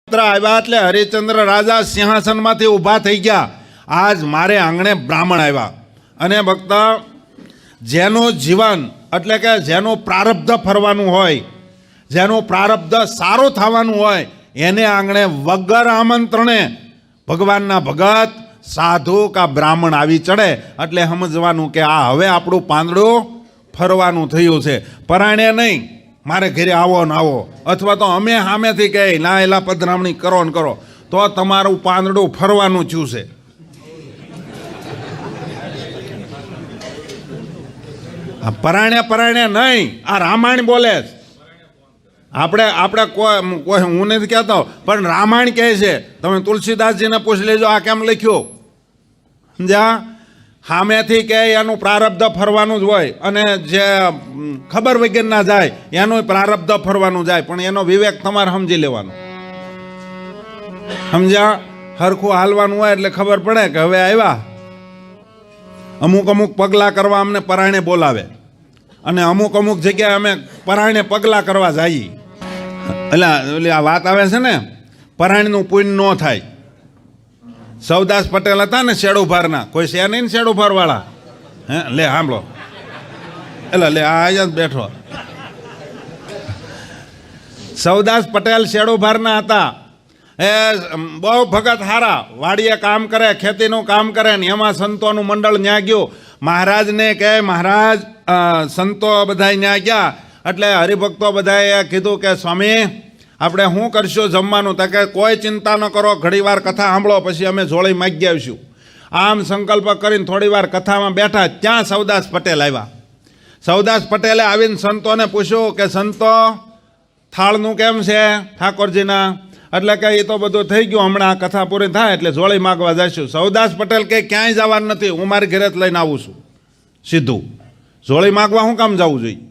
આવ્યા એટલે હરિશ્ચંદ્ર રાજા સિંહાસનમાંથી ઊભા થઈ ગયા. આજ મારે આંગણે બ્રાહ્મણ આવ્યા અને ભક્ત જેનું જીવન એટલે કે જેનું પ્રારબ્ધ ફરવાનું હોય, જેનું પ્રારબ્ધ સારું થવાનું હોય, એને આંગણે વગર આમંત્રણે ભગવાનના ભગત સાધુ કા બ્રાહ્મણ આવી ચડે એટલે સમજવાનું કે આ હવે આપણું પાંદડું ફરવાનું થયું છે. પરાણે નહીં મારે ઘરે આવો ને આવો, અથવા તો અમે સામેથી કહે ના એલા પધરામણી કરો ને કરો, તો તમારું પાંદડું ફરવાનું થયું છે. પરાણે પરાણે નહીં, આ રામાયણ બોલે છે. આપણે કોઈ હું નથી કહેતો, પણ રામાયણ કહે છે. તમે તુલસીદાસજીને પૂછી લેજો આ કેમ લખ્યું. સમજ્યા? સામેથી કે એનું પ્રારબ્ધ ફરવાનું જ હોય, અને જે ખબર વગર ના જાય એનું પ્રારબ્ધ ફરવાનું જાય, પણ એનો વિવેક તમારે સમજી લેવાનો. સમજ્યા? હરખું હાલવાનું હોય એટલે ખબર પડે કે હવે આવ્યા. અમુક અમુક પગલાં કરવા અમને પરાયણે બોલાવે, અને અમુક અમુક જગ્યાએ અમે પરાયણે પગલાં કરવા જઈએ. એટલે આ વાત આવે છે ને, પરાયણનું પુણ્ય ન થાય. સૌદાસ પટેલ હતા ને શેડુભારના, કોઈ છે નહીં ને શેડુભાર વાળા? હે લે સાંભળો, એટલે લે આ જ બેઠો. સૌદાસ પટેલ શેડુભારના હતા. એ બહુ ભગત હારા, વાડીએ કામ કરે, ખેતીનું કામ કરે ને એમાં સંતોનું મંડળ ન્યા ગયું. મહારાજને કહે મહારાજ સંતો બધા ન્યા ગયા એટલે હરિભક્તો બધાએ કીધું કે સ્વામી આપણે શું કરશું જમવાનું? તો કે કોઈ ચિંતા ન કરો, ઘણી વાર કથા સાંભળો પછી અમે જોડી માગી આવીશું. આમ સંકલ્પ કરીને થોડી વાર કથામાં બેઠા, ત્યાં સૌદાસ પટેલ આવ્યા. સૌદાસ પટેલે આવીને સંતોને પૂછ્યું કે સંતો થાળનું કેમ છે ઠાકોરજીના? એટલે કે એ તો બધું થઈ ગયું, હમણાં આ કથા પૂરી થાય એટલે જોડી માગવા જઈશું. સૌદાસ પટેલ કે ક્યાંય જવાનું નથી, હું મારી ઘરે જ લઈને આવું છું સીધું. જોડી માગવા શું કામ જવું જોઈએ?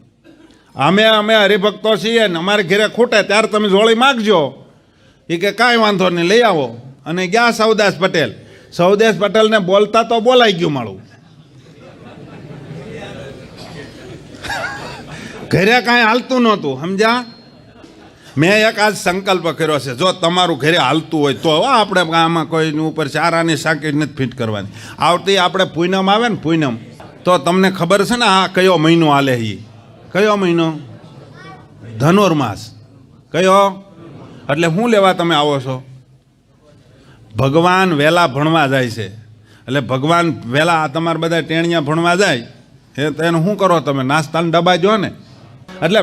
અમે હરિભક્તો છીએ ને અમારે ઘરે ખૂટે ત્યારે તમે જોડી માગજો. એ કે કાંઈ વાંધો નહીં, લઈ આવો. અને ગયા સૌદાસ પટેલ. સૌદાસ પટેલને બોલતા તો બોલાઈ ગયું મારું. ઘરે કાંઈ હાલતું નહોતું. સમજ્યા? મેં એક આજ સંકલ્પ કર્યો છે, જો તમારું ઘરે હાલતું હોય તો આપણે આમાં કોઈની ઉપર ચારાની સાંકળ નથી ફિટ કરવાની. આવતી આપણે પૂનમ આવે ને, પૂનમ તો તમને ખબર છે ને આ કયો મહિનો હાલે? એ કયો મહિનો? ધનુર્માસ. કયો? એટલે શું લેવા તમે આવો છો? ભગવાન વહેલા ભણવા જાય છે. એટલે ભગવાન વહેલા તમારા બધા ટેણિયા ભણવા જાય તો એનું શું કરો તમે? નાસ્તાના ડબ્બા જો ને. એટલે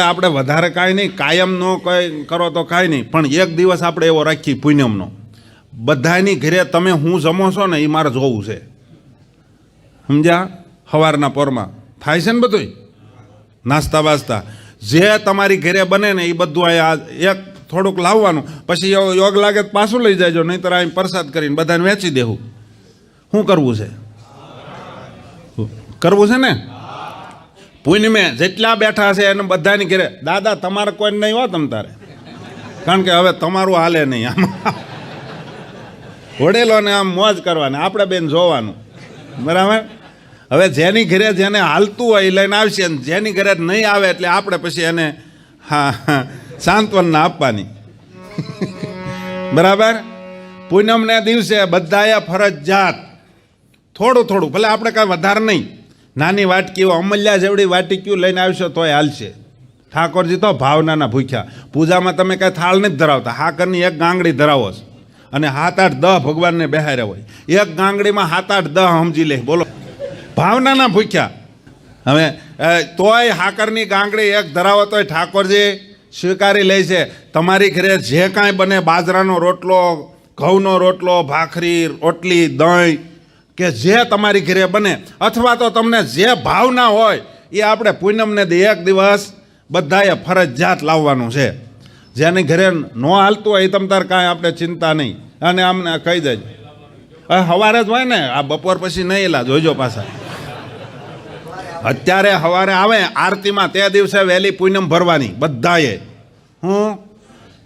આપણે વધારે કાંઈ નહીં, કાયમનો કંઈ કરો તો કાંઈ નહીં, પણ એક દિવસ આપણે એવો રાખીએ પૂનમનો. બધાની ઘરે તમે હું જમો છો ને એ મારે જોવું છે. સમજ્યા? સવારના પોરમાં થાય છે ને બધું નાસ્તા બાસ્તા જે તમારી ઘરે બને ને એ બધું અહીંયા એક થોડુંક લાવવાનું, પછી યોગ લાગે તો પાછું લઈ જાયજો, નહીંતર અહીં પ્રસાદ કરીને બધાને વેચી દેવું. શું કરવું છે? કરવું છે ને? પૂનમે જેટલા બેઠા છે એને બધાની ઘરે. દાદા તમારે કોઈ નહીં હો તમ તારે, કારણ કે હવે તમારું હાલે નહીં. આમાં વડેલોને આમ મોજ કરવાની, આપણે બેન જોવાનું. બરાબર? હવે જેની ઘરે જેને હાલતું હોય એ લઈને આવશે, અને જેની ઘરે નહીં આવે એટલે આપણે પછી એને સાંત્વના આપવાની. બરાબર? પૂનમને દિવસે બધાએ ફરજિયાત થોડું થોડું, ભલે આપણે કાંઈ વધારે નહીં, નાની વાટકીઓ અમલ્યા જેવડી વાટકીઓ લઈને આવશો તોય હાલશે. ઠાકોરજી તો ભાવનાના ભૂખ્યા. પૂજામાં તમે કાંઈ થાળ નથી ધરાવતા, હાકરની એક ગાંગડી ધરાવો છો, અને 7-8-10 ભગવાનને બેહાર્યા હોય. એક ગાંગડીમાં 7-8-10 સમજી લે. બોલો, ભાવનાના ભૂખ્યા. હવે તોય હાકરની ગાંગડી એક ધરાવો તોય ઠાકોરજી સ્વીકારી લે છે. તમારી ઘરે જે કાંઈ બને, બાજરાનો રોટલો, ઘઉંનો રોટલો, ભાખરી, રોટલી, દહીં, કે જે તમારી ઘરે બને, અથવા તો તમને જે ભાવના હોય એ આપણે પૂનમને એક દિવસ બધાએ ફરજિયાત લાવવાનું છે. જેની ઘરે ન હાલતું હોય એ તમ તાર કાંઈ આપણે ચિંતા નહીં, અને અમને કહી દેજો. સવારે જ હોય ને, આ બપોર પછી નહીં એલા જોઈજો પાછા. અત્યારે સવારે આવે આરતીમાં, તે દિવસે વહેલી પૂનમ ભરવાની બધાએ. હું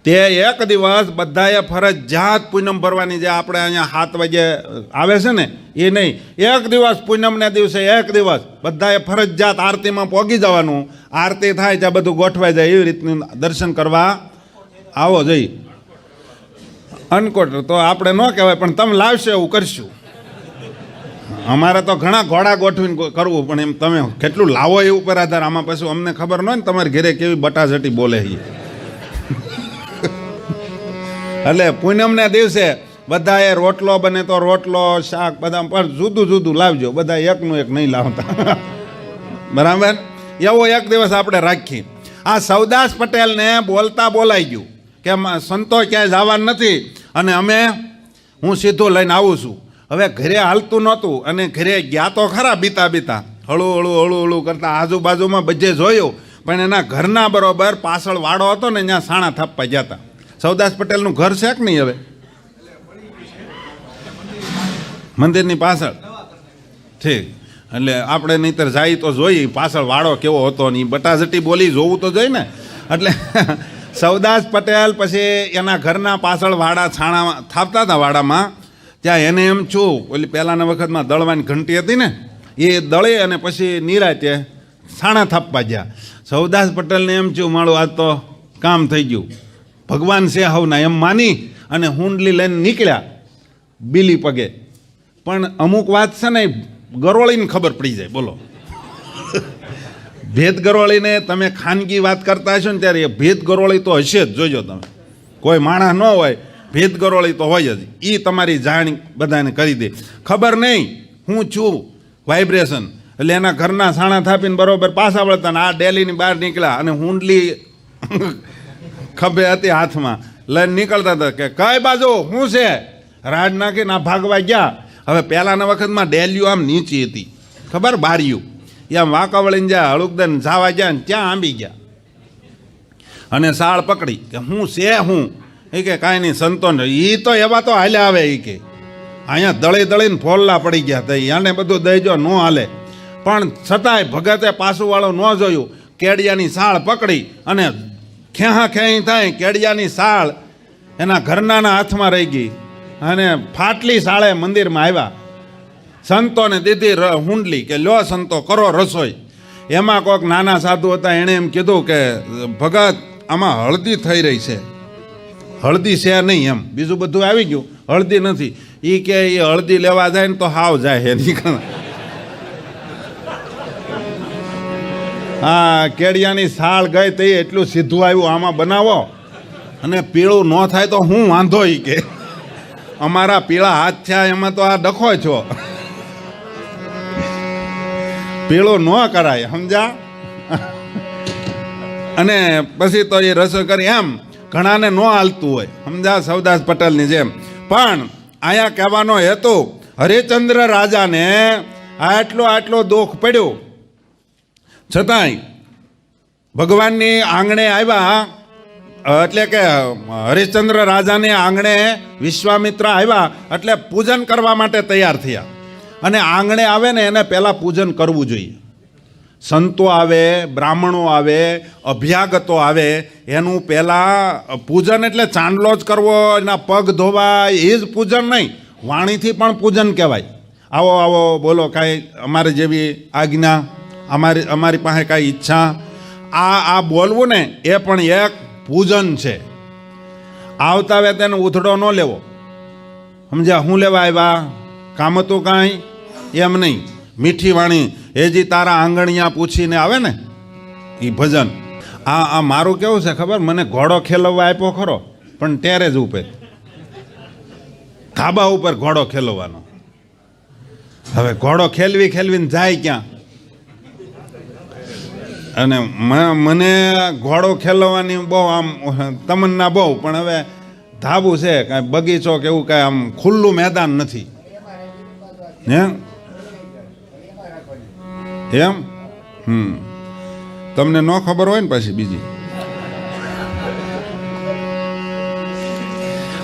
તે એક દિવસ બધાએ ફરજિયાત પૂનમ ભરવાની. જે આપણે અહીંયા 7 વાગે આવે છે ને એ નહીં, એક દિવસ પૂનમને દિવસે એક દિવસ બધાએ ફરજિયાત આરતીમાં પહોંચી જવાનું. આરતી થાય ત્યાં બધું ગોઠવાઈ જાય એવી રીતનું દર્શન કરવા આવો જઈ. અનકોટ તો આપણે ન કહેવાય, પણ તમે લાવશો એવું કરશું. અમારે તો ઘણા ઘોડા ગોઠવીને કરવું, પણ એમ તમે કેટલું લાવો એ ઉપર આધાર. આમાં પછી અમને ખબર ન હોય ને તમારી ઘરે કેવી બટાઝટી બોલે છે. એટલે પૂનમના દિવસે બધાએ રોટલો બને તો રોટલો, શાક, બધા પણ જુદું જુદું લાવજો. બધા એકનું એક નહીં લાવતા. બરાબર? એવો એક દિવસ આપણે રાખીએ. આ સૌદાસ પટેલને બોલતા બોલાઈ ગયું કે સંતો ક્યાંય જવાનું નથી, અને હું સીધું લઈને આવું છું. હવે ઘરે હાલતું નહોતું, અને ઘરે ગયા તો ખરા બીતા બીતા, હળું કરતા આજુબાજુમાં બધે જોયું, પણ એના ઘરના બરોબર પાછળ વાડો હતો ને, ત્યાં સાણા થાપવા ગયા હતા. સૌદાસ પટેલનું ઘર છે કે નહીં? હવે મંદિરની પાછળ ઠીક. એટલે આપણે નહીંતર જાય તો જોઈએ પાછળ વાડો કેવો હતો ને, બટાઝટી બોલી જોવું તો જોઈએ ને. એટલે સૌદાસ પટેલ પછી એના ઘરના પાછળ વાડા છાણા થાપતા હતા વાડામાં. ત્યાં એને એમ છું, ઓલી પહેલાંના વખતમાં દળવાની ઘંટી હતી ને, એ દળે અને પછી નિરાતે છાણા થાપવા ગયા. સૌદાસ પટેલને એમ છું, મારું આજ તો કામ થઈ ગયું, ભગવાન છે હવના એમ માની અને હુંડલી લઈને નીકળ્યા બીલી પગે. પણ અમુક વાત છે ને ગરોળીને ખબર પડી જાય. બોલો, ભેદ ગરોળીને તમે ખાનગી વાત કરતા હશો ને ત્યારે એ ભેદ ગરોળી તો હશે જ. જોજો તમે, કોઈ માણસ ન હોય, ભેદ ગરોળી તો હોય જ. એ તમારી જાણ બધાને કરી દે. ખબર નહીં હું છું વાઇબ્રેશન. એટલે એના ઘરના સાણા થાપીને બરોબર પાછા વળતા ને આ ડેલીની બહાર નીકળ્યા, અને હુંડલી ખભે હતી હાથમાં લઈને નીકળતા હતા કે કઈ બાજુ શું છે, રાડ નાખીને આ ભાગવા ગયા. હવે પહેલાંના વખતમાં ડેલીઓ આમ નીચી હતી, ખબર, બારીયું આમ વાંકા વળીને જાય, હળુકદન જાવા ગયા ને ત્યાં આંબી ગયા, અને સાળ પકડી કે હું છે હું. એ કે કાંઈ નહીં સંતો ને, એ તો એવા તો હાલ્યા આવે. એ કે અહીંયા દળી દળીને ફોલ્લા પડી ગયા તો એને બધું દઈજો ન હાલે. પણ છતાંય ભગતે પાછું વાળું ન જોયું, કેડિયાની સાળ પકડી અને ખેહા ખેહી થાય, કેડિયાની સાળ એના ઘરનાના હાથમાં રહી ગઈ, અને ફાટલી સાળે મંદિરમાં આવ્યા. સંતોને દીધી હુંડલી કે લ્યો સંતો કરો રસોઈ. એમાં કોઈક નાના સાધુ હતા, એણે એમ કીધું કે ભગત આમાં હળદી થઈ રહી છે. હળદી છે નહીં એમ, બીજું બધું આવી ગયું, હળદી નથી. એ કે એ હળદી લેવા જાય ને તો હાવ જાય. હા, કેડિયાની સાળ ગઈ તો એટલું સીધું આવ્યું, આમાં બનાવો અને પીળું ન થાય તો હું વાંધો. એ કે અમારા પીળા હાથ થયા, એમાં તો આ ડખો છો, પીળું ન કરાય, સમજા. અને પછી તો એ રસોઈ કરી. એમ ઘણાને ન હાલતું હોય, સમજા, સૌદાસ પટેલની જેમ. પણ અહીંયા કહેવાનો હેતુ, હરિચંદ્ર રાજાને આટલો દુઃખ પડ્યું, છતાંય ભગવાનની આંગણે આવ્યા. એટલે કે હરિશ્ચંદ્ર રાજાને આંગણે વિશ્વામિત્ર આવ્યા, એટલે પૂજન કરવા માટે તૈયાર થયા. અને આંગણે આવે ને એને પહેલાં પૂજન કરવું જોઈએ. સંતો આવે, બ્રાહ્મણો આવે, અભ્યાગતો આવે, એનું પહેલાં પૂજન એટલે ચાંદલો જ કરવો, એના પગ ધોવા, એ જ પૂજન નહીં, વાણીથી પણ પૂજન કહેવાય. આવો આવો બોલો, કાંઈ અમારી જેવી આજ્ઞા, અમારી પાસે કાંઈ ઈચ્છા, આ બોલવું ને એ પણ એક પૂજન છે. આવતા આવે તેને ઉથડો ન લેવો, સમજ્યા. હું લેવા આવ્યા, કામ હતું કાંઈ, એમ નહીં. મીઠી વાણી, એજી તારા આંગણિયા પૂછીને આવે ને એ ભજન. આ મારું કેવું છે ખબર, મને ઘોડો ખેલવવા આપ્યો ખરો, પણ ટેરેજ ઉપર, ધાબા ઉપર ઘોડો ખેલવવાનો. હવે ઘોડો ખેલવીને જાય ક્યાં? અને મને ઘોડો ખેલવાની બહુ આમ તમન્ના બહુ, પણ હવે ધાબું છે, કાંઈ બગીચો કે એવું કાંઈ આમ ખુલ્લું મેદાન નથી. એમ તમને ન ખબર હોય ને પછી બીજી.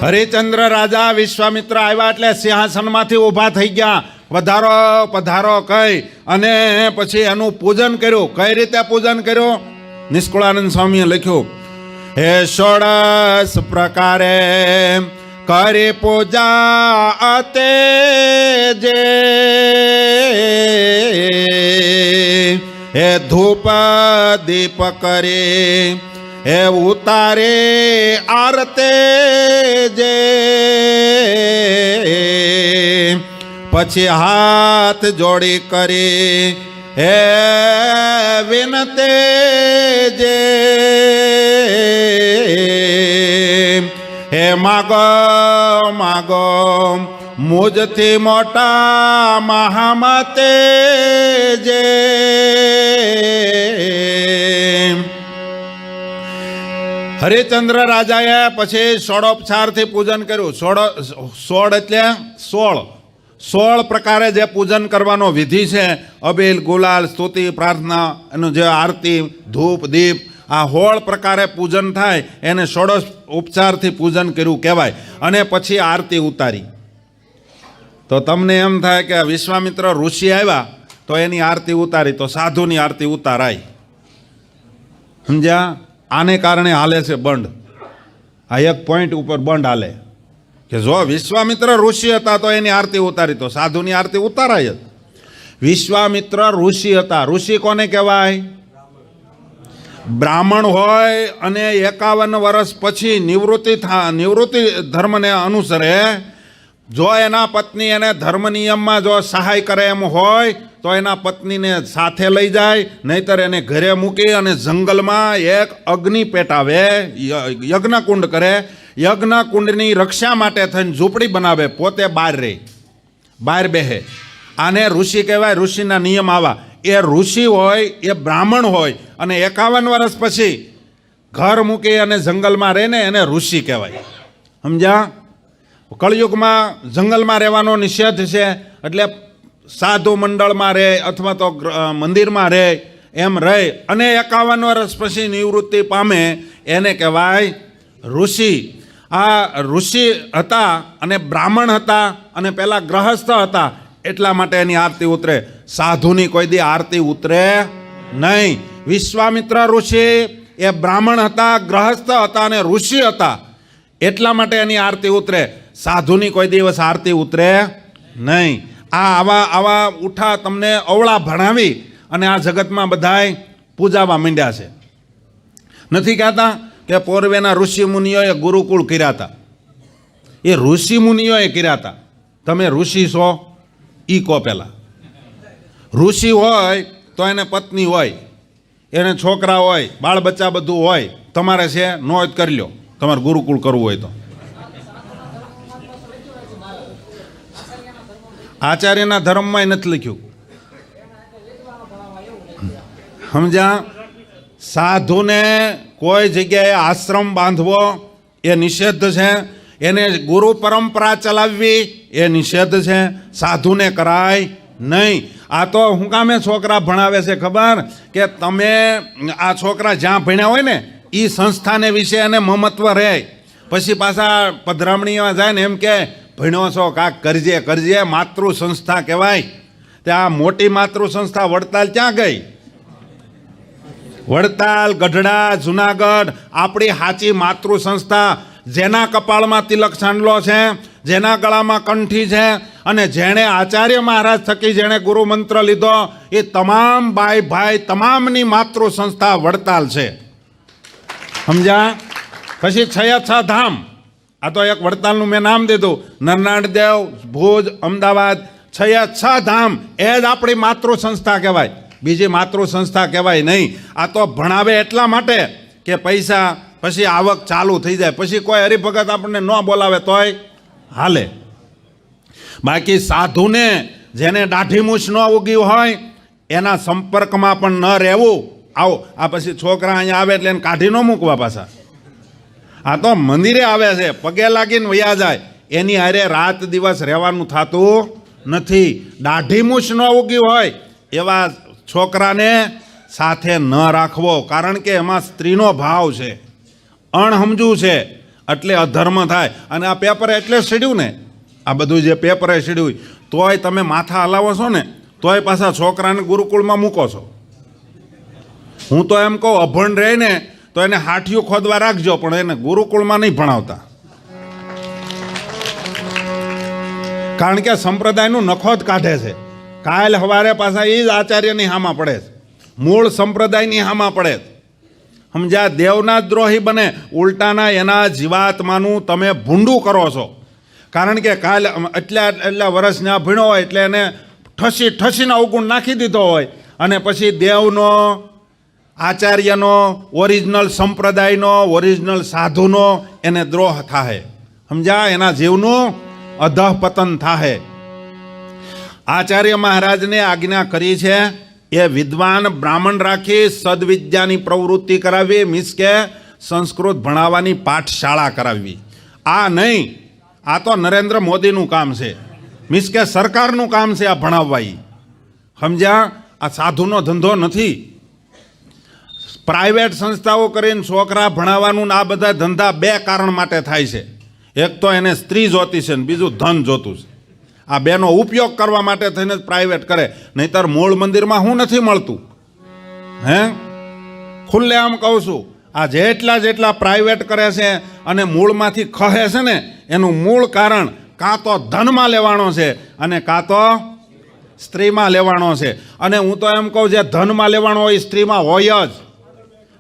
હરિચંદ્ર રાજા વિશ્વામિત્ર આવ્યા એટલે સિંહાસનમાંથી ઊભા થઈ ગયા. વધારો પધારો કહી અને પછી એનું પૂજન કર્યું. કઈ રીતે પૂજન કર્યું? નિષ્કુળાનંદ સ્વામીએ લખ્યું, હે ષોડશ પ્રકારે કરી પૂજા અતે જે, હે ધૂપ દીપ કરે, હે ઉતારે આરતે જે, પછી હાથ જોડી કરી હે વિનતે જે હે માગો માગો મુજથી મોટા મહામતે જે હરિચંદ્ર રાજાએ પછી ષોડોપચારથી પૂજન કર્યું. 16 એટલે 16 પ્રકારે જે પૂજન કરવાનો વિધિ છે, અબીલ ગુલાલ સ્તુતિ પ્રાર્થના એનું જે આરતી ધૂપ દીપ આ 16 પ્રકારે પૂજન થાય એને ષોડોપચારથી પૂજન કર્યું કહેવાય. અને પછી આરતી ઉતારી. તો તમને એમ થાય કે વિશ્વામિત્ર ઋષિ આવ્યા તો એની આરતી ઉતારી, તો સાધુની આરતી ઉતારાય. સમજ્યા? આને કારણે હાલે છે બંડ. આ એક પોઈન્ટ ઉપર બંડ હાલે કે જો વિશ્વામિત્ર ઋષિ હતા તો એની આરતી ઉતારી, તો સાધુની આરતી ઉતારાય જ. વિશ્વામિત્ર ઋષિ હતા. ઋષિ કોને કહેવાય? બ્રાહ્મણ હોય અને 51 વર્ષ પછી નિવૃત્તિ ધર્મને અનુસરે. જો એના પત્ની એને ધર્મ નિયમમાં જો સહાય કરે એમ હોય તો એના પત્નીને સાથે લઈ જાય, નહીતર એને ઘરે મૂકી અને જંગલમાં એક અગ્નિ પેટાવે, યજ્ઞકુંડ કરે. યજ્ઞકુંડની રક્ષા માટે થઈને ઝૂંપડી બનાવે, પોતે બહાર બેહે. આને ઋષિ કહેવાય. ઋષિના નિયમ આવા. એ ઋષિ હોય, એ બ્રાહ્મણ હોય અને 51 વર્ષ પછી ઘર મૂકી અને જંગલમાં રહે ને એને ઋષિ કહેવાય. સમજ્યા? કળયુગમાં જંગલમાં રહેવાનો નિષેધ છે, એટલે સાધુ મંડળમાં રહે અથવા તો મંદિરમાં રહે એમ રહે અને 51 વર્ષ પછી નિવૃત્તિ પામે એને કહેવાય ઋષિ. આ ઋષિ હતા અને બ્રાહ્મણ હતા અને પહેલાં ગ્રહસ્થ હતા, એટલા માટે એની આરતી ઉતરે. સાધુની કોઈ દી આરતી ઉતરે નહીં. વિશ્વામિત્ર ઋષિ એ બ્રાહ્મણ હતા, ગ્રહસ્થ હતા અને ઋષિ હતા, એટલા માટે એની આરતી ઉતરે. સાધુની કોઈ દિવસ આરતી ઉતરે નહીં. આવા ઉઠા તમને અવળા ભણાવી અને આ જગતમાં બધાય પૂજાવા માંડ્યા છે. નથી કહેતા કે પૂર્વેના ઋષિ મુનિઓએ ગુરુકુળ કર્યા હતા. એ ઋષિ મુનિઓએ કર્યા હતા. તમે ઋષિ છો ઈ કહો પહેલાં. ઋષિ હોય તો એને પત્ની હોય, એને છોકરા હોય, બાળ બચ્ચા બધું હોય. તમારે છે નો જ કરી લો, તમારે ગુરુકુળ કરવું હોય તો. આચાર્યના ધર્મમાં નથી લખ્યું. સમજ્યા? સાધુને કોઈ જગ્યાએ આશ્રમ બાંધવો એ નિષેધ છે, એને ગુરુ પરંપરા ચલાવવી એ નિષેધ છે. સાધુને કરાય નહીં. આ તો હું કામે છોકરા ભણાવે છે ખબર? કે તમે આ છોકરા જ્યાં ભણ્યા હોય ને એ સંસ્થાને વિશે એને મમત્વ રહે. પછી પાછા પધરામણીમાં જાય ને એમ કે ભણ્યો છો કાંક કરજે. માતૃ સંસ્થા કહેવાય. ત્યાં મોટી માતૃ સંસ્થા વડતાલ ક્યાં ગઈ? વડતાલ, ગઢડા, જુનાગઢ આપણી સાચી માતૃ સંસ્થા. જેના કપાળમાં તિલક સાંડલો છે, જેના ગળામાં કંઠી છે અને જેણે આચાર્ય મહારાજ થકી જેણે ગુરુ મંત્ર લીધો એ તમામ બાઈ ભાઈ તમામની માતૃ સંસ્થા વડતાલ છે. સમજ્યા? પછી 6 ધામ. આ તો એક વડતાલનું મેં નામ દીધું. નરનાળદેવ, ભુજ, અમદાવાદ 6 ધામ એ જ આપણી માતૃ સંસ્થા કહેવાય. બીજી માતૃ સંસ્થા કહેવાય નહીં. આ તો ભણાવે એટલા માટે કે પૈસા પછી આવક ચાલુ થઈ જાય. પછી કોઈ હરિભગત આપણને ન બોલાવે તોય હાલે. બાકી સાધુને જેને દાઢી મૂછ ન ઉગી હોય એના સંપર્કમાં પણ ન રહેવું. આવો આ પછી છોકરા અહીંયા આવે એટલે એને કાઢી ન મૂકવા પાછા. આ તો મંદિરે આવે છે, પગે લાગીને વયા જાય. એની હારે રાત દિવસ રહેવાનું થતું નથી. દાઢી મૂછ ન ઉગી હોય એવા છોકરાને સાથે ન રાખવો, કારણ કે એમાં સ્ત્રીનો ભાવ છે, અણહમજું છે, એટલે અધર્મ થાય. અને આ પેપરે એટલે સીડ્યું ને, આ બધું જે પેપરે સીડ્યું તોય તમે માથા હલાવો છો ને તોય પાછા છોકરાને ગુરુકુળમાં મૂકો છો. હું તો એમ કહું અભણ રહે ને તો એને હાઠિયું ખોદવા રાખજો, પણ એને ગુરુકુળમાં નહીં ભણાવતા. કારણ કે સંપ્રદાયનું નખોદ કાઢે છે. કાલ સવારે પાછા એ જ આચાર્યની હામાં પડે છે, મૂળ સંપ્રદાયની હામાં પડે છે. સમજ્યા? દેવના દ્રોહી બને, ઉલટાના એના જીવાત્માનું તમે ભૂંડું કરો છો. કારણ કે કાલ એટલા વર્ષ ત્યાં ભીણો હોય એટલે એને ઠસીને અવગુણ નાખી દીધો હોય અને પછી દેવનો, આચાર્યનો, ઓરિજિનલ સંપ્રદાયનો, ઓરિજિનલ સાધુનો એને દ્રોહ થાય. સમજા? એના જીવનું અધઃપતન થાય. આચાર્ય મહારાજને આજ્ઞા કરી છે એ વિદ્વાન બ્રાહ્મણ રાખી સદવિદ્યાની પ્રવૃત્તિ કરાવવી, મીન્સ કે સંસ્કૃત ભણાવવાની પાઠશાળા કરાવવી. આ નહીં, આ તો નરેન્દ્ર મોદીનું કામ છે, મીન્સ કે સરકારનું કામ છે આ ભણાવવા. સમજ્યા? આ સાધુનો ધંધો નથી. પ્રાઇવેટ સંસ્થાઓ કરીને છોકરા ભણાવવાનું આ બધા ધંધા બે કારણ માટે થાય છે. એક તો એને સ્ત્રી જોતી છે ને બીજું ધન જોતું છે. આ બેનો ઉપયોગ કરવા માટે થઈને જ પ્રાઇવેટ કરે, નહીતર મૂળ મંદિરમાં હું નથી મળતું. હે, ખુલ્લે આમ કહું છું, આ જેટલા પ્રાઇવેટ કરે છે અને મૂળમાંથી ખહે છે ને, એનું મૂળ કારણ કાં તો ધનમાં લેવાનો છે અને કાં તો સ્ત્રીમાં લેવાનો છે. અને હું તો એમ કહું, જે ધનમાં લેવાનો હોય સ્ત્રીમાં હોય જ.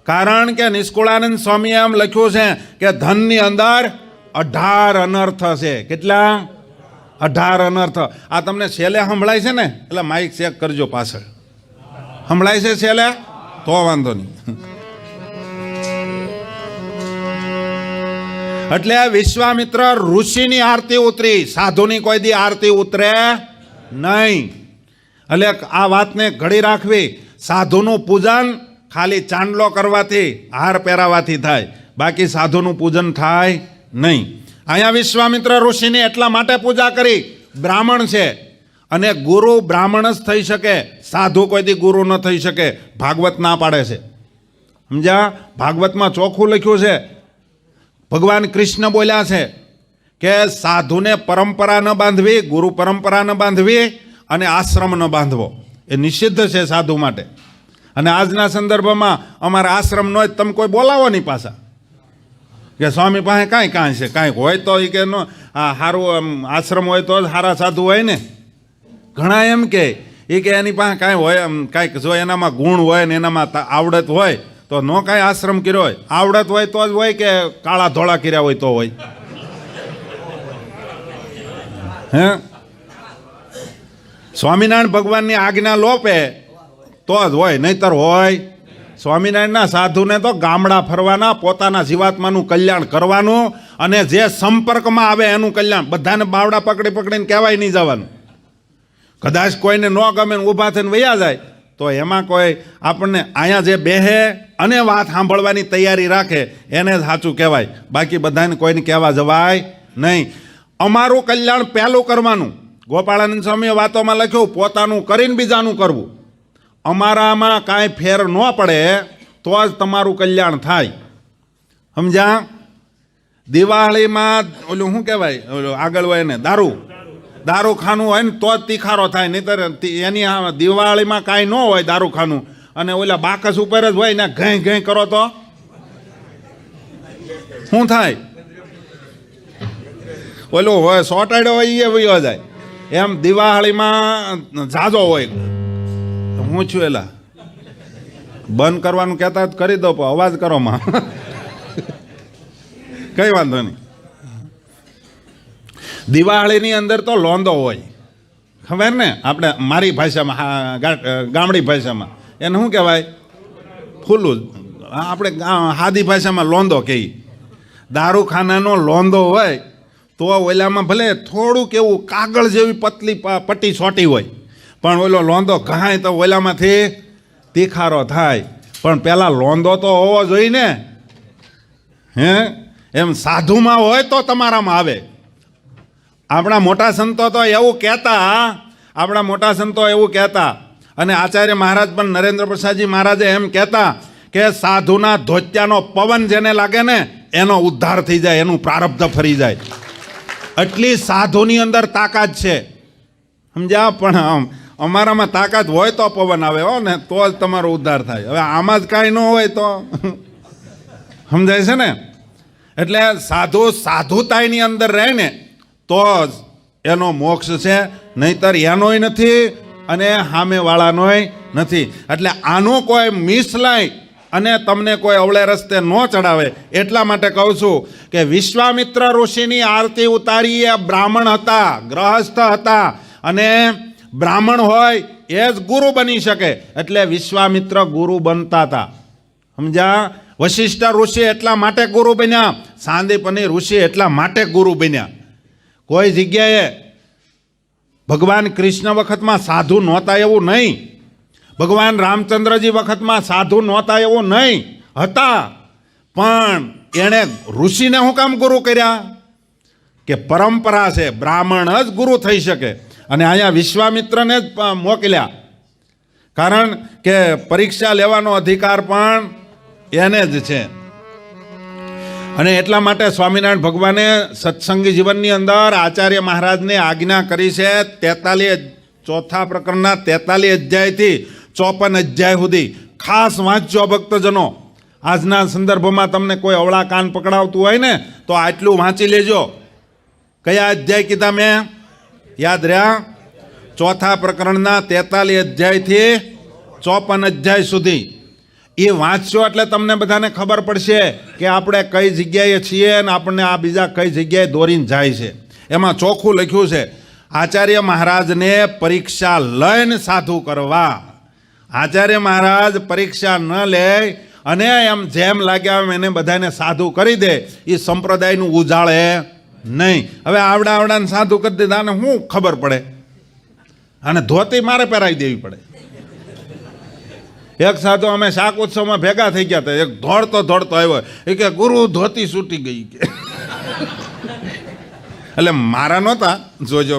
કારણ કે નિષ્કુળાનંદ સ્વામીએ એમ લખ્યું છે કે ધનની અંદર 18 અનર્થ છે. કેટલા? 18 અનર્થ. આ તમને છેલ્લે સંભળાય છે ને? એટલે માઇક ચેક કરજો પાછળ. સંભળાય છે છેલ્લે? તો વાંધો નહીં. એટલે વિશ્વામિત્ર ઋષિની આરતી ઉતરી, સાધુની કોઈ દી આરતી ઉતરે નહીં. એટલે આ વાતને ઘડી રાખવી. સાધુનું પૂજન ખાલી ચાંદલો કરવાથી, હાર પહેરાવાથી થાય, બાકી સાધુનું પૂજન થાય નહીં. અહીંયા વિશ્વામિત્ર ઋષિની એટલા માટે પૂજા કરી, બ્રાહ્મણ છે અને ગુરુ બ્રાહ્મણ જ થઈ શકે, સાધુ કોઈથી ગુરુ ન થઈ શકે. ભાગવત ના પાડે છે. સમજ્યા? ભાગવતમાં ચોખ્ખું લખ્યું છે. ભગવાન કૃષ્ણ બોલ્યા છે કે સાધુને પરંપરા ન બાંધવી, ગુરુ પરંપરા ન બાંધવી અને આશ્રમ ન બાંધવો. એ નિષિદ્ધ છે સાધુ માટે. અને આજના સંદર્ભમાં અમારા આશ્રમ નો જ તમે કોઈ બોલાવો નહીં પાછા કે સ્વામી પાસે કાંઈ છે, કાંઈક હોય તો એ કે નો સારું આશ્રમ હોય તો જ સારા સાધુ હોય ને. ઘણા એમ કે એની પાસે કાંઈ હોય, કાંઈક જો એનામાં ગુણ હોય ને એનામાં આવડત હોય તો નો કાંઈ આશ્રમ કર્યો હોય. આવડત હોય તો જ હોય કે કાળા ધોળા કર્યા હોય તો હોય? હે, સ્વામિનારાયણ ભગવાનની આજ્ઞા લોપે તો જ હોય, નહીતર હોય? સ્વામિનારાયણના સાધુને તો ગામડા ફરવાના, પોતાના જીવાત્માનું કલ્યાણ કરવાનું અને જે સંપર્કમાં આવે એનું કલ્યાણ. બધાને બાવડા પકડીને કહેવાય નહીં જવાનું. કદાચ કોઈને ન ગમે ઊભા થઈને વયા જાય તો એમાં કોઈ આપણને અહીંયા જે બેહે અને વાત સાંભળવાની તૈયારી રાખે એને જ સાચું કહેવાય, બાકી બધાને કોઈને કહેવા જવાય નહીં. અમારું કલ્યાણ પહેલું કરવાનું. ગોપાળાનંદ સ્વામીએ વાતોમાં લખ્યું, પોતાનું કરીને બીજાનું કરવું. અમારામાં કાંઈ ફેર ન પડે તો જ તમારું કલ્યાણ થાય. સમજ્યા? દિવાળીમાં ઓલું શું કહેવાય, ઓલું આગળ હોય ને દારૂખાનું હોય ને તો જ તીખારો થાય, નહીતર એની દિવાળીમાં કાંઈ ન હોય દારૂખાનું અને ઓલા બાકસ ઉપર જ હોય ને ઘઈ કરો તો શું થાય? ઓલું હોય સોટાડ્યો હોય એ વયો જાય. એમ દિવાળીમાં ઝાઝો હોય. હું છું એલા બંધ કરવાનું કહેતા કરી દો, પણ અવાજ કરો માં કઈ વાંધો નહીં. દિવાળીની અંદર તો લોંદો હોય, ખબર ને? આપણે મારી ભાષામાં, ગામડી ભાષામાં એને શું કહેવાય? ફૂલું. આપણે સાદી ભાષામાં લોંદો કહીએ. દારૂખાનાનો લોંદો હોય તો ઓલામાં ભલે થોડુંક એવું કાગળ જેવી પતલી પટ્ટી છોટી હોય, પણ ઓલો લોંદો ઘાય તો ઓલામાંથી તીખારો થાય. પણ પેલા લોંદો તો હોવો જોઈએ ને. હે, એમ સાધુમાં હોય તો તમારામાં આવે. આપણા મોટા સંતો તો એવું કહેતા, અને આચાર્ય મહારાજ પણ નરેન્દ્ર પ્રસાદજી મહારાજે એમ કહેતા કે સાધુના ધોત્યાનો પવન જેને લાગે ને એનો ઉદ્ધાર થઈ જાય, એનું પ્રારબ્ધ ફરી જાય. એટલી સાધુની અંદર તાકાત છે. સમજ્યા? પણ અમારામાં તાકાત હોય તો પવન આવે હો ને, તો જ તમારો ઉદ્ધાર થાય. હવે આમાં જ કાંઈ ન હોય તો સમજાય છે ને? એટલે સાધુતાની અંદર રહે ને તો જ એનો મોક્ષ છે, નહીતર એનોય નથી અને સામેવાળાનોય નથી. એટલે આનું કોઈ મિસ લાય અને તમને કોઈ અવળે રસ્તે ન ચડાવે એટલા માટે કહું છું કે વિશ્વામિત્ર ઋષિની આરતી ઉતારી એ બ્રાહ્મણ હતા, ગ્રહસ્થ હતા, અને બ્રાહ્મણ હોય એ જ ગુરુ બની શકે, એટલે વિશ્વામિત્ર ગુરુ બનતા હતા. સમજ્યા? વશિષ્ઠ ઋષિ એટલા માટે ગુરુ બન્યા, સાંદીપની ઋષિ એટલા માટે ગુરુ બન્યા. કોઈ જગ્યાએ ભગવાન કૃષ્ણ વખતમાં સાધુ નહોતા એવું નહીં, ભગવાન રામચંદ્રજી વખતમાં સાધુ નહોતા એવું નહીં, હતા, પણ એણે ઋષિને શું કામ ગુરુ કર્યા? કે પરંપરા છે, બ્રાહ્મણ જ ગુરુ થઈ શકે. અને અહીંયા વિશ્વામિત્રને જ મોકલ્યા, કારણ કે પરીક્ષા લેવાનો અધિકાર પણ એને જ છે. અને એટલા માટે સ્વામિનારાયણ ભગવાને સત્સંગી જીવનની અંદર આચાર્ય મહારાજને આજ્ઞા કરી છે 43 ચોથા પ્રકરણના 43 અધ્યાયથી 54 અધ્યાય સુધી ખાસ વાંચજો ભક્તજનો. આજના સંદર્ભમાં તમને કોઈ અવળા કાન પકડાવતું હોય ને તો આટલું વાંચી લેજો. કયા અધ્યાય કીધા મેં? યાદ રહ્યા? ચોથા પ્રકરણના 43 અધ્યાયથી 54 અધ્યાય સુધી. એ વાંચશો એટલે તમને બધાને ખબર પડશે કે આપણે કઈ જગ્યાએ છીએ અને આપણને આ બીજા કઈ જગ્યાએ દોરીને જાય છે. એમાં ચોખ્ખું લખ્યું છે આચાર્ય મહારાજને પરીક્ષા લઈને સાધુ કરવા. આચાર્ય મહારાજ પરીક્ષા ન લે અને એમ જેમ લાગ્યા એમ એને બધાને સાધુ કરી દે, એ સંપ્રદાયનું ઉજાળે નહીં. હવે આવડાને સાધુ કરી દીધા અને શું ખબર પડે? અને ધોતી મારે પહેરાવી દેવી પડે. એક સાધુ અમે શાક ઉત્સવમાં ભેગા થઈ ગયા હતા, એક દોડતો આવ્યો, એ કે ગુરુ ધોતી છૂટી ગઈ કે. એટલે મારા નહોતા, જોજો.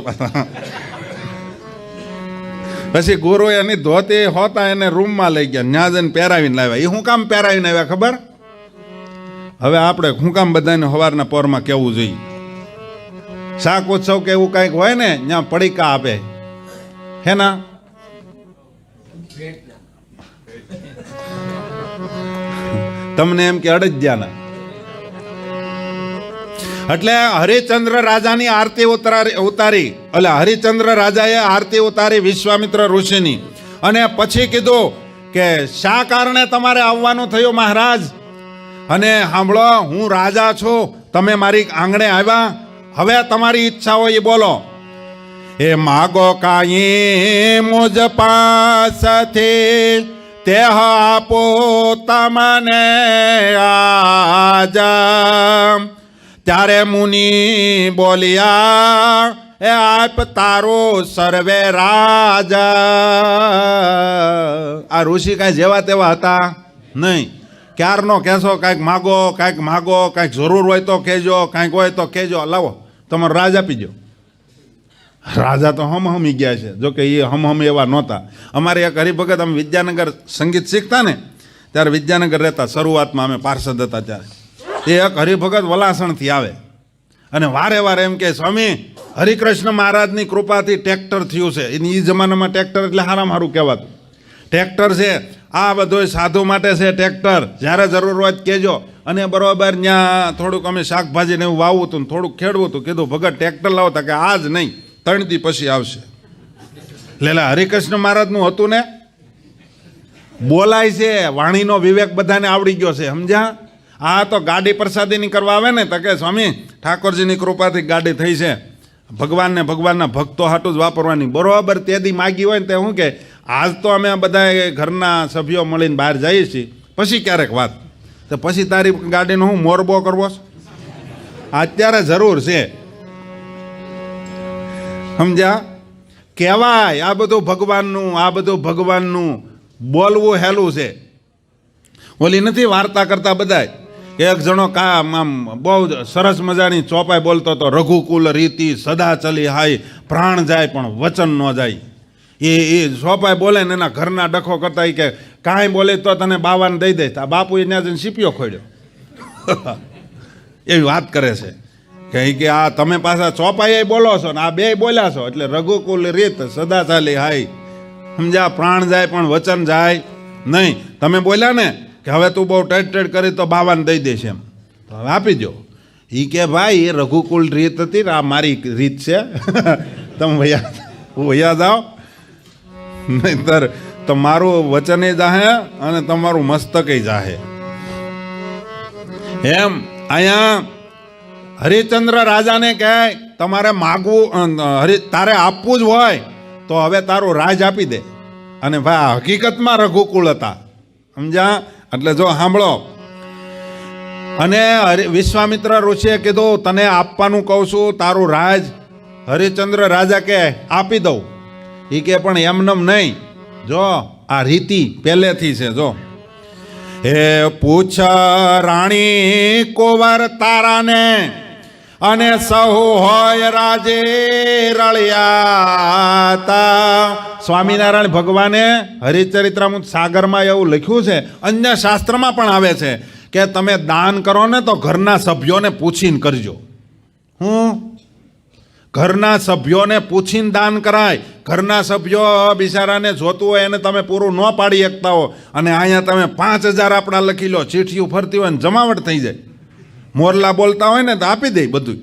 પછી ગુરુ એની ધોતી હોતા એને રૂમમાં લઈ ગયા, ન્યા જઈને પહેરાવીને લાવ્યા. એ શું કામ પહેરાવીને આવ્યા ખબર? હવે આપણે શું કામ બધાને સવારના પોરમાં કહેવું જોઈએ? શાક ઉત્સવ કે એવું કંઈક હોય ને, ત્યાં પડીકા આપે, હે ના? તમને એમ કે અડજ્યાના. એટલે હરિચંદ્ર રાજાની આરતી ઉતારી, એટલે હરિચંદ્ર રાજાએ આરતી ઉતારી વિશ્વામિત્ર ઋષિની. અને પછી કીધું કે શા કારણે તમારે આવવાનું થયું મહારાજ? અને સાંભળો, હું રાજા છું, તમે મારી આંગણે આવ્યા, હવે તમારી ઈચ્છા હોય એ બોલો. એ માગો કાંઈ મુજ પાસથી તે આપો તમને આજા. ત્યારે મુનિ બોલ્યા એ આપ તારો સર્વે રાજા. આ ઋષિ કાંઈ જેવા તેવા હતા નહીં. ક્યારનો કહેશો કાંઈક માગો, કાંઈક જરૂર હોય તો કહેજો, કાંઈક હોય તો કહેજો, લાવો તમારો રાજ આપી દો. રાજા તો હમહમી ગયા છે, જો કે એ હમહમી એવા નહોતા. અમારે એક હરિભગત, અમે વિદ્યાનગર સંગીત શીખતા ને ત્યારે વિદ્યાનગર રહેતા, શરૂઆતમાં અમે પાર્ષદ હતા ત્યારે. એ એક હરિભગત વલાસણથી આવે અને વારે વારે એમ કે સ્વામી હરિકૃષ્ણ મહારાજની કૃપાથી ટ્રેક્ટર થયું છે. એ જમાનામાં ટ્રેક્ટર એટલે હારામાં સારું કહેવાતું. ટ્રેક્ટર છે, આ બધું સાધુ માટે છે ટ્રેક્ટર, જ્યારે જરૂર હોય કહેજો. અને બરોબર ત્યાં થોડુંક અમે શાકભાજીને એવું વાવવું હતું, થોડુંક ખેડવું હતું. કીધું ભગત ટ્રેક્ટર લાવતા કે આજ નહીં, 3 દી પછી આવશે. લેલા હરિકૃષ્ણ મહારાજનું હતું ને, બોલાય છે, વાણીનો વિવેક બધાને આવડી ગયો છે, સમજ્યા? આ તો ગાડી પ્રસાદીની કરવા આવે ને તો કે સ્વામી ઠાકોરજીની કૃપાથી ગાડી થઈ છે, ભગવાનના ભક્તો હાટું જ વાપરવાની. બરોબર તેદી માગી હોય ને તે શું કે આજ તો અમે બધા ઘરના સભ્યો મળીને બહાર જઈએ છીએ, પછી ક્યારેક વાત. તો પછી તારી ગાડીનો હું મોરબો કરવો છે? અત્યારે જરૂર છે, સમજ્યા? કહેવાય આ બધું ભગવાનનું બોલવું હેલું છે. ઓલી નથી વાર્તા કરતા બધા, એક જણો આમ બહુ સરસ મજાની ચોપાઈ બોલતો હતો, રઘુકુલ રીતિ સદા ચલી હાય, પ્રાણ જાય પણ વચન ન જાય. એ ચોપાઈ બોલે ને એના ઘરના ડખો કરતા કે કાંઈ બોલે તો તને બાવાને દઈ દે. આ બાપુએ ત્યાં જઈને સીપિયો ખોડ્યો. એવી વાત કરે છે કે આ તમે પાછા ચોપાઈ બોલો છો ને આ બે બોલ્યા છો, એટલે રઘુકુલ રીત સદા ચાલી હાય, સમજ્યા? પ્રાણ જાય પણ વચન જાય નહીં. તમે બોલ્યા ને કે હવે તું બહુ ટેડ કરી તો બાવાને દઈ દેશે, એમ તો હવે આપી દો. એ કે ભાઈ એ રઘુકુલ રીત હતી ને આ મારી રીત છે, તમે વયા જાઓ, નહીંતર તમારું વચન જાહે અને તમારું મસ્તકે જાહે. એમ અહીંયા હરિશ્ચંદ્ર રાજાને કહે તમારે માગવું, તારે આપવું જ હોય તો હવે તારું રાજ આપી દે. અને ભાઈ હકીકતમાં રઘુકુળ હતા, સમજ્યા? એટલે જો સાંભળો. અને વિશ્વામિત્ર ઋષિએ કીધું તને આપવાનું કહું છું તારું રાજ. હરિશ્ચંદ્ર રાજા કે આપી દઉં. એ કે પણ એમનેમ નહીં, જો આ રીતિ પહેલેથી છે. જો હે પૂછ રાણી કોવર તારાને અને સહુ હોય રાજે રળિયાતા. સ્વામિનારાયણ ભગવાને હરિચરિત્રામૃત સાગરમાં એવું લખ્યું છે, અન્ય શાસ્ત્રમાં પણ આવે છે કે તમે દાન કરો ને તો ઘરના સભ્યોને પૂછીને કરજો. હું ઘરના સભ્યોને પૂછીને દાન કરાય. ઘરના સભ્યો બિચારાને જોતું હોય એને તમે પૂરું ન પાડી શકતા હો, અને અહીંયા તમે 5000 આપણા લખી લો, ચીઠીઓ ફરતી હોય ને જમાવટ થઈ જાય. મોરલા બોલતા હોય ને તો આપી દે બધું.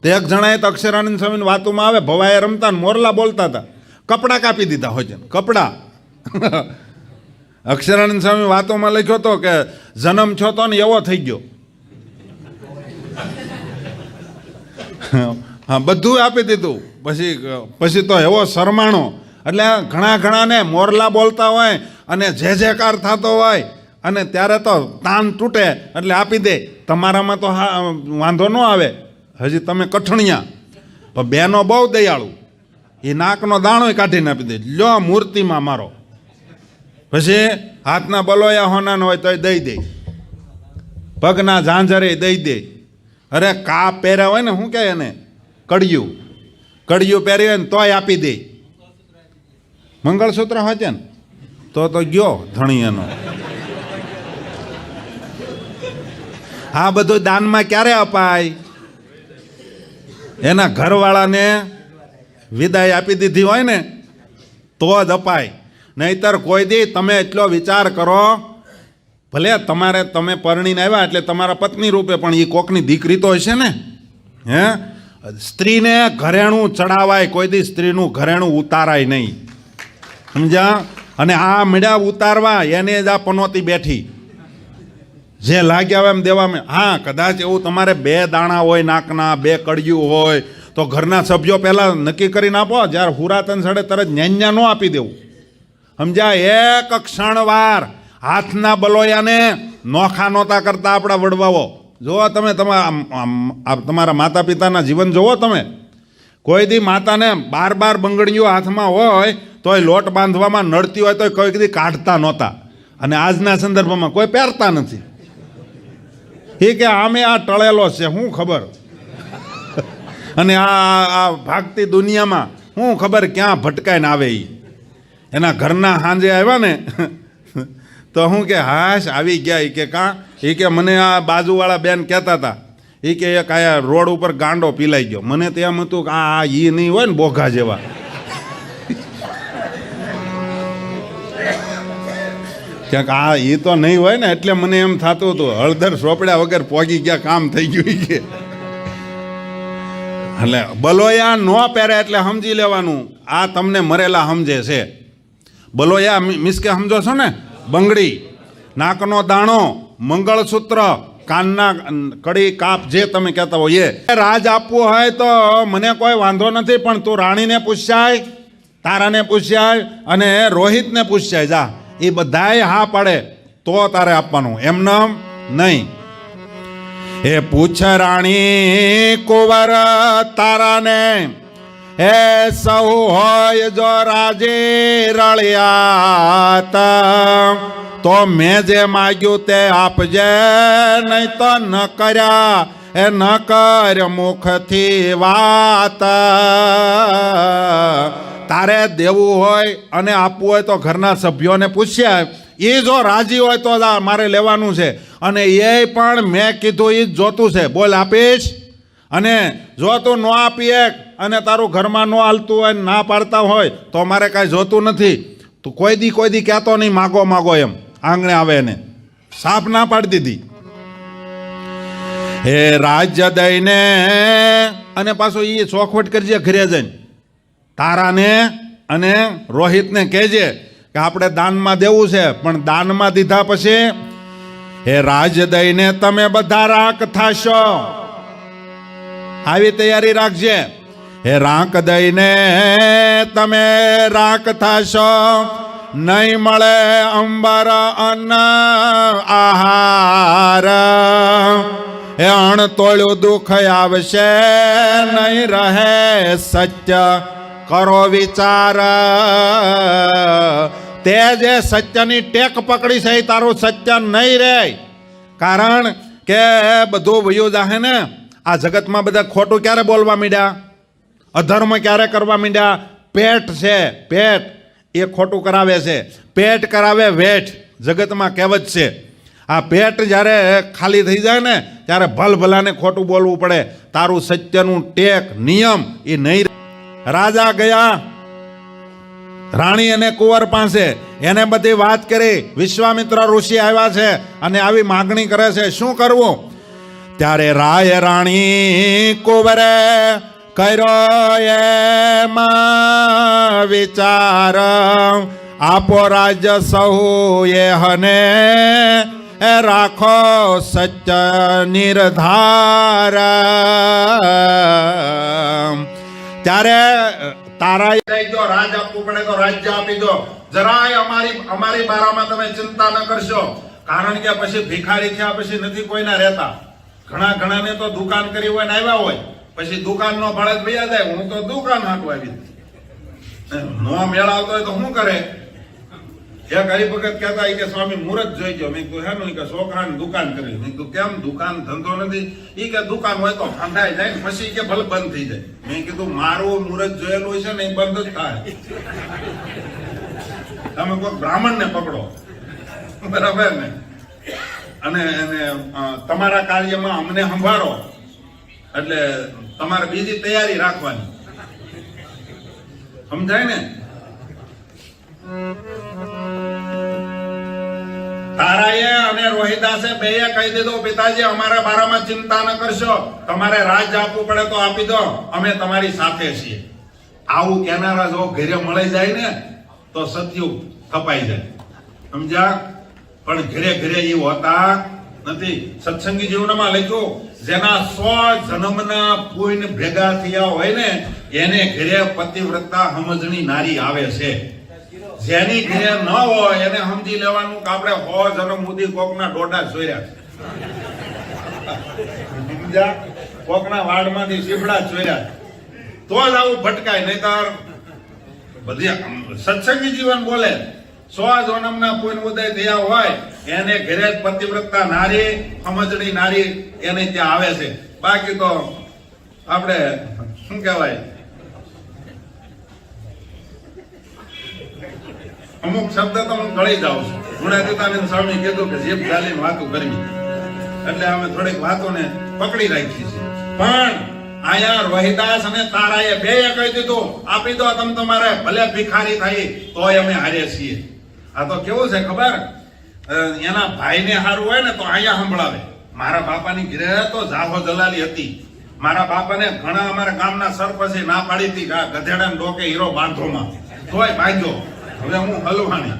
તો એક જણાએ તો અક્ષરાનંદ સ્વામીની વાતોમાં આવે, ભવાએ રમતા ને મોરલા બોલતા હતા, કપડાં કાપી દીધા હોય છે, કપડાં. અક્ષરાનંદ સ્વામી વાતોમાં લખ્યો હતો કે જન્મ છો તો ને એવો થઈ ગયો. હા, બધું આપી દીધું. પછી તો એવો શરમાણો. એટલે ઘણાને મોરલા બોલતા હોય અને જે જેકાર થતો હોય અને ત્યારે તો તાન તૂટે એટલે આપી દે. તમારામાં તો વાંધો ન આવે, હજી તમે કઠણિયા. પણ બેનો બહુ દયાળુ, એ નાકનો દાણો કાઢીને આપી દે, લ્યો મૂર્તિમાં મારો. પછી હાથના બલોયા હોનાનો હોય તો દઈ દે, પગના ઝાંઝરે દઈ દે. અરે કાપ પહેર્યા હોય ને, શું કહે એને, કડિયું પહેર્યું હોય ને તોય આપી દે. મંગળસૂત્ર હોય છે ને તો ગયો ધણી એનો. આ બધું દાનમાં ક્યારે અપાય? એના ઘરવાળાને વિદાય આપી દીધી હોય ને તો જ અપાય. નહીતર કોઈ દી તમે એટલો વિચાર કરો, ભલે તમે પરણીને આવ્યા એટલે તમારા પત્ની રૂપે, પણ એ કોકની દીકરી તો હશે ને. હે, સ્ત્રીને ઘરેણું ચડાવાય, કોઈ દી સ્ત્રીનું ઘરેણું ઉતારાય નહીં, સમજ્યા? અને આ મીડા ઉતારવા એને જ આ પનોતી બેઠી, જે લાગ્યા હોય એમ દેવામાં. હા, કદાચ એવું તમારે 2 દાણા હોય નાકના, 2 કડિયું હોય તો ઘરના સભ્યો પહેલાં નક્કી કરીને આપો. જ્યારે હુરાતન સડે તરત ન્યાન્યા ન આપી દેવું, સમજ્યા? એક ક્ષણવાર હાથના બલોયાને નોખા નહોતા કરતા આપણા વડવાઓ. જોવો તમે તમારા માતા પિતાના જીવન જોવો તમે. કોઈ દી માતાને 12 બંગડીઓ હાથમાં હોય તોય લોટ બાંધવામાં નડતી હોય તો કોઈ દી કાઢતા નહોતા. અને આજના સંદર્ભમાં કોઈ પહેરતા નથી. એ કે આમે આ ટળેલો છે, શું ખબર. અને આ ભાગતી દુનિયામાં શું ખબર ક્યાં ભટકાઈને આવે. એના ઘરના સાંજે આવ્યા ને તો હું કે હાશ આવી ગયા. એ કે કાં? એ કે મને આ બાજુવાળા બેન કહેતા હતા, એ કે એક આયા રોડ ઉપર ગાંડો પીલાઈ ગયો. મને તો એમ હતું કે આ ઈ નહીં હોય ને બોઘા જેવા. ક્યાંક આ એ તો નહીં હોય ને, એટલે મને એમ થતું હતું હળદર સોપડ્યા વગર પોગી ગયા, કામ થઈ ગયું. કે એટલે બલોયા ન પહેરે એટલે સમજી લેવાનું આ તમને મરેલા સમજે છે. બલોયા મીન્સ કે સમજો છો ને, બંગડી, નાકનો દાણો, મંગળસૂત્ર, કાનના કડી, કાપ, જે તમે કહેતા હો એ. રાજ આપવું હોય તો મને કોઈ વાંધો નથી, પણ તું રાણીને પૂછાય, તારાને પૂછાય અને રોહિતને પૂછાય. જા, એ બધાય હા પાડે તો તારે આપવાનું, એમને નહીં. એ પૂછ રાણી કુંવર તારાને એ સૌ હોય જો રાજે રળિયાતા, તો મેં જે માગ્યું તે આપજે, નહીં તો ન કર્યા એ ન કર મુખથી વાત. તારે દેવું હોય અને આપવું હોય તો ઘરના સભ્યોને પૂછ્યા, એ જો રાજી હોય તો મારે લેવાનું છે. અને એ પણ મેં કીધું એ જ જોતું છે, બોલ આપીશ. અને જો તું ન આપીએ અને તારું ઘરમાં ન હાલતું હોય, ના પાડતા હોય તો મારે કાંઈ જોતું નથી. તું કોઈ દી કહેતો નહીં માગો એમ, આંગણે આવે એને સાપ ના પાડી દીધી. હે રાજ્ય દઈને, અને પાછો એ ચોખવટ કરજે ઘરે જઈને, તારાને અને રોહિતને કહેજે કે આપણે દાનમાં દેવું છે, પણ દાનમાં દીધા પછી હે રાજ દઈને તમે બધા રાખ થાશો. આવી તૈયારી રાખજે. હે રાખ દઈને તમે રાખ થાશો, નહીં મળે અંબર અન્ન આહાર. હે અણતોળ્યું દુઃખ આવશે, નહીં રહે સત્ય કરો વિચાર. તે જે સત્યની ટેક પકડી છે એ તારું સત્ય નહીં રહે. કારણ કે બધું વયું જાહે ને. આ જગતમાં બધા ખોટું ક્યારે બોલવા માંડ્યા, અધર્મ ક્યારે કરવા માંડ્યા? પેટ છે, પેટ એ ખોટું કરાવે છે. પેટ કરાવે વેઠ, જગતમાં કહેવત છે. આ પેટ જ્યારે ખાલી થઈ જાય ને ત્યારે ભલભલાને ખોટું બોલવું પડે. તારું સત્યનું ટેક નિયમ એ નહીં. રાજા ગયા રાણી અને કુંવર પાસે, એને બધી વાત કરી. વિશ્વામિત્ર ઋષિ આવ્યા છે અને આવી માગણી કરે છે, શું કરવું? ત્યારે રાય રાણી કુંવરે કર્યો એમાં વિચાર, આપો રાજ્ય સહુ એ હને રાખો સત્ય નિર્ધાર. ત્યારે તારા રાજ આપવું પડે તો રાજ્ય આપી દો. જરાય અમારી બારામાં તમે ચિંતા ન કરશો. કારણ કે પછી ભિખારી થયા પછી નથી કોઈના રહેતા. ઘણાને તો દુકાન કરી હોય ને આવ્યા હોય, પછી દુકાન નો ભાડે ભૈયા જાય. હું તો દુકાન હાટું આવી નો મેળાવતો હોય તો શું કરે? એક હરિભગત કહેતા કે સ્વામી મુહૂર્ત જોઈ ગયો. મેં કીધું હેનું? કે છોકરાની દુકાન કરી. મેં કીધું કેમ દુકાન ધંધો નથી? એ કે દુકાન હોય તો ફંડાઈ જાય પછી કે ભલે બંધ થઈ જાય. મેં કીધું મારું મુહૂર્ત જોયેલું છે ને એ બંધ જ થાય. તમે કોઈ બ્રાહ્મણ ને પકડો, બરાબર ને, અને તમારા કાર્યમાં અમને સંભાળો, એટલે તમારે બીજી તૈયારી રાખવાની. સમજાય ને? તારાએ અને રોહિદાસે બેય કહી દીધું, પિતાજી અમારા બારામાં ચિંતા ન કરશો. તમારે રાજ આપવું પડે તો આપી દો, અમે તમારી સાથે છીએ. આવું કેનારા જો ઘરે મળી જાય ને તો સત્યુગ થપાઈ જાય. સમજ્યા? પણ ઘરે ઘરે એ હોતા નથી. સત્સંગી જીવનમાં લખ્યું, જેના 100 જન્મના પુણ્ય ભેગા થયા હોય ને એને ઘરે પતિવ્રતા સમજણી નારી આવે છે. જેની ઘરે ન હોય એને સમજી લેવાનું કે આપણે 100 જન્મ સુધી કોકના ડોડા ચોર્યા, સમજ્યા? કોકના વાડમાંથી સીપડા ચોર્યા, તો જ આવું ભટકાય. નહીતર બધી સત્સંગી જીવન બોલે 100 જન્મના પુણ્ય ઉદય થયા હોય એને ઘરે પતિવ્રતા નારી સમજણી નારી એને ત્યાં આવે છે. બાકી તો આપણે શું કહેવાય, અમુક શબ્દ તો હું ગળી જાઉં છું. ગુણાતીતાનંદ સ્વામી કીધું કે જીભ ચાલીને વાતો કરવી, એટલે અમે થોડીક વાતોને પકડી રાખી છે. પણ આયા રોહિદાસ અને તારાએ બેય કહી દીધું, આપી દો તમે તમારે, ભલે ભિખારી થાય તોય અમે હારે છીએ. આ તો કેવું છે ખબર? એના ભાઈને હારું હોય ને તો અહીંયા સંભળાવે. મારા બાપાની ઘરે તો જાહો જલાલી હતી. મારા બાપાને ઘણા અમારા ગામના સરપંચે ના પાડી હતી કે ગધેડા ને ડોકે હીરો બાંધોમાં, તોય ભાગ્યો. હવે હું હલવાણી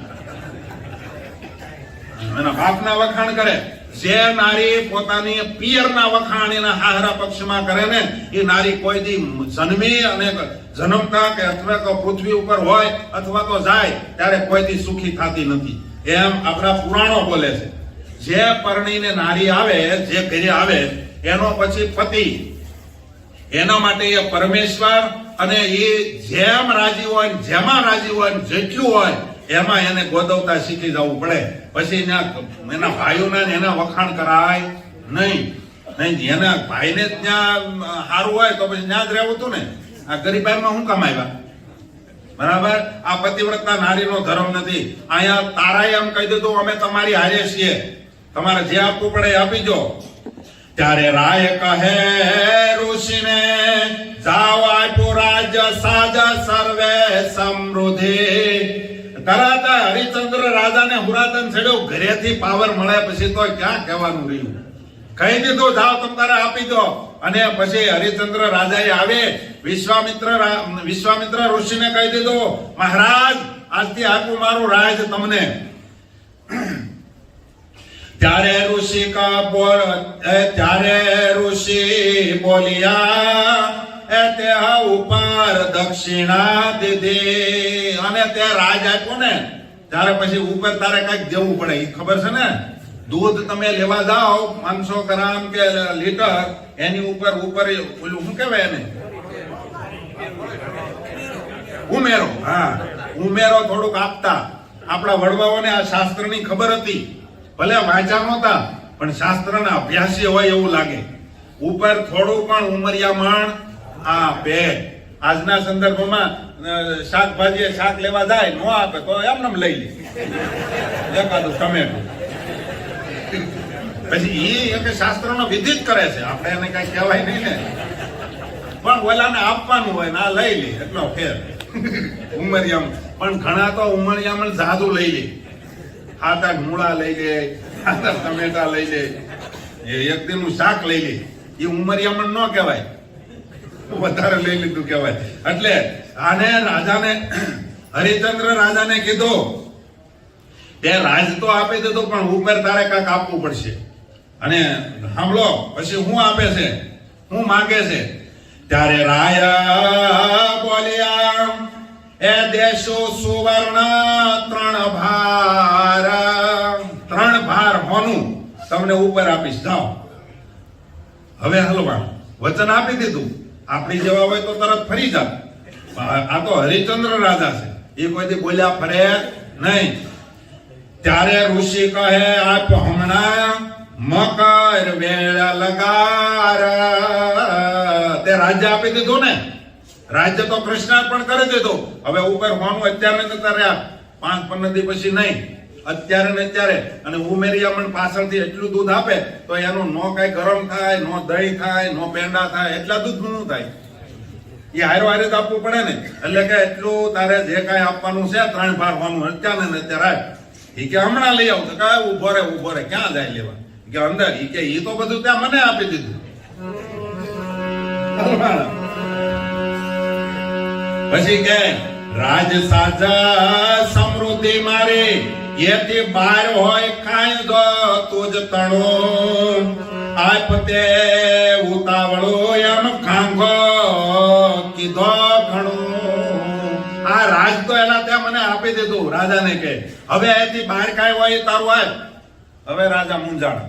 એના બાપના વખાણ કરે. જે નારી પોતાની પિયરના વખાણ એના હાહરા પક્ષમાં કરે ને એ નારી કોઈ દી જન્મી અને જન્મતા કે અથવા તો પૃથ્વી ઉપર હોય અથવા તો જાય ત્યારે કોઈ દી સુખી થતી નથી. એમ આપણા પુરાણો બોલે છે. જે પરણીને નારી આવે, જે ઘરે આવે એનો પછી પતિ, એના માટે એ પરમેશ્વર, અને એ જેમ રાજી હોય, જેમાં રાજી હોય, જેટલું હોય એમાં એને ગોદવતા શીખી જવું પડે. પછી એના ભાઈઓના એના વખાણ કરાય નહીં. એના ભાઈને જ ત્યાં સારું હોય તો પછી ત્યાં જ રહેવું હતું ને. આ ગરીબાઈમાં શું કામ આવ્યા? બરાબર? આ પતિવ્રતા નારીનો ધર્મ નથી. અહીંયા તારાએ એમ કહી દીધું, અમે તમારી હારે છીએ, તમારે જે આપવું પડે એ આપી દો. ત્યારે રાય કહે ઋષિને, જાઓ આપ્યું રાજ્ય સાજ સર્વે સમૃદ્ધિ. તરત હરિચંદ્ર રાજાને હુરાતન છેડ્યો. ઘરેથી પાવર મળે પછી તો ક્યાં કહેવાનું રહ્યું? કહી દીધું, જાઓ તમારે આપી દો. અને પછી હરિચંદ્ર રાજાએ આવે વિશ્વામિત્ર ઋષિને કહી દીધું, મહારાજ આજથી આખું મારું રાજ તમને. ત્યારે ઋષિ બોલિયા એ તે ઉપર દક્ષિણા દીધી. અને તે રાજ આપ્યો ને ત્યારે પછી ઉપર તારે કઈક દેવું પડે. એ ખબર છે ને, દૂધ તમે લેવા જાઓ 500 ગ્રામ કે લીટર, એની ઉપર ઓલું શું કહેવાય એને, ઉમેરો. હા, ઉમેરો થોડુંક આપતા. આપણા વડવાઓને આ શાસ્ત્રની ખબર હતી, ભલે વાંચા નહોતા પણ શાસ્ત્રના અભ્યાસી હોય એવું લાગે. ઉપર થોડું પણ ઉમરિયામણ આપે. આજના સંદર્ભમાં શાકભાજી શાક લેવા જાય, ન આપે તો એમને લઈ લે એકાદું ટમેટું. પછી એ શાસ્ત્રનો વિધિ જ કરે છે, આપણે એને કઈ કહેવાય નહીં ને. પણ ઓલાને આપવાનું હોય ને આ લઈ લે, એટલો ફેર. ઉમરિયામણ પણ ઘણા તો ઉમરિયામણ જાદુ લઈ લે. 7-8 મૂળા લઈ લે, 7-8 ટમેટા લઈ લે, એક દિનનું શાક લઈ લે. એ ઉમરિયામણ ન કહેવાય, વધારે લઈ લીધું કહેવાય. એટલે આને રાજાને, હરિચંદ્ર રાજાને કીધું તે રાજ તો આપી દીધું પણ ઉપર તારે કાંઈક આપવું પડશે. અને સાંભળો પછી હું આપે છે, હું માગે છે. ત્યારે રાયા બોલ્યા એ દેશો સુવર્ણ 3 ભાર હોનું તમને ઉપર આપીશ, જાઓ. હવે હલવા વચન આપી દીધું. આપણી જેવા હોય તો તરત ફરી જાત. આ તો હરિચંદ્ર રાજા છે, એ કોઈથી બોલ્યા ફરે નહીં. ત્યારે ઋષિ કહે આપ હમણાં મકર વેળ લગાર. તે રાજ્ય આપી દીધું ને, રાજ્ય તો કૃષ્ણાર્પણ કરી દીધું. હવે ઉપર હોનું અત્યારે નતા રહ્યા, 5-15 દી પછી નહીં, અત્યારે ને અત્યારે. અને ઉમેરિયામણ પાછળથી એટલું દૂધ આપે તો એનું નો કઈ ગરમ થાય, નો દહીં થાય, નો પેંડા થાય, એટલા દૂધ નું થાય. એ હારો હારે તો આપવું પડે ને. એટલે કે એટલું તારે જે કઈ આપવાનું છે 3 ભાર હોનું અત્યારે ને અત્યારે. એ કે હમણાં લઈ આવું. તો કઈ ઉભો રે ક્યાં જાય લેવા? કે અંદર. એ કે એ તો બધું ત્યાં મને આપી દીધું. પછી કે રાજ સાજા સમૃદ્ધિ મારી એથી બહાર હોય કાંઈ દો તુજ તણો. આપ તે ઉતાવળો એમ ખાંગો કીધો ઘણું. આ રાજ તો એના ત્યાં મને આપી દીધું. રાજાને કે હવે એથી બહાર કાંઈ હોય તારું આપ. હવે રાજા મૂંઝાણા.